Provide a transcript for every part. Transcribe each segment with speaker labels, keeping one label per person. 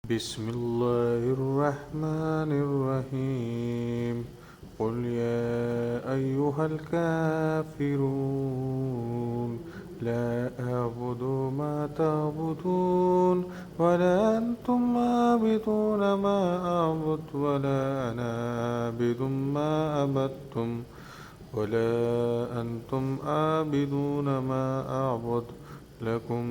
Speaker 1: بسم الله الرحمن الرحيم. قل يا أيها الكافرون لا أعبد ما تعبدون ولا أنتم عابدون ما أعبد ولا أنا عابد ما عبدتم ولا أنتم عابدون ما أعبد لكم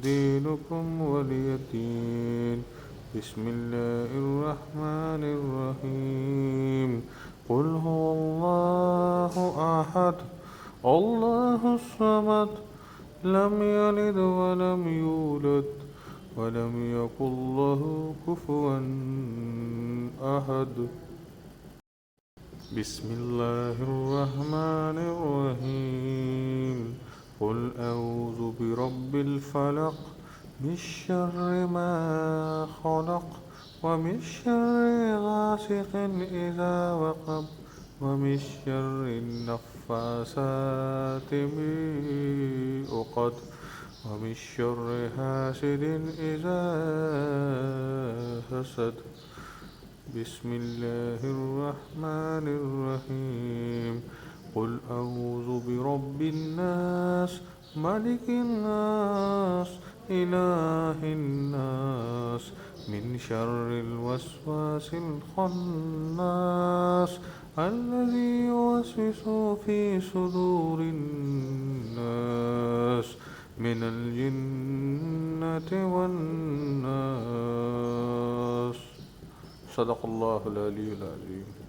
Speaker 1: دينكم ولي دين. بسم الله الرحمن الرحيم. قل هو الله أحد الله الصمد لم يلد ولم يولد ولم يكن له كفوا أحد. بسم الله الرحمن الرحيم. قل أعوذ برب الفلق من شر ما خلق ومن شر غاسق إذا وقب ومن شر النفاثات في العقد ومن شر حاسد إذا حسد. بسم الله الرحمن الرحيم. قل أعوذ برب الناس ملك الناس إله الناس من شر الوسواس الخناس الذي يوسوس في صدور الناس من الجنة والناس. صدق الله العلي العظيم.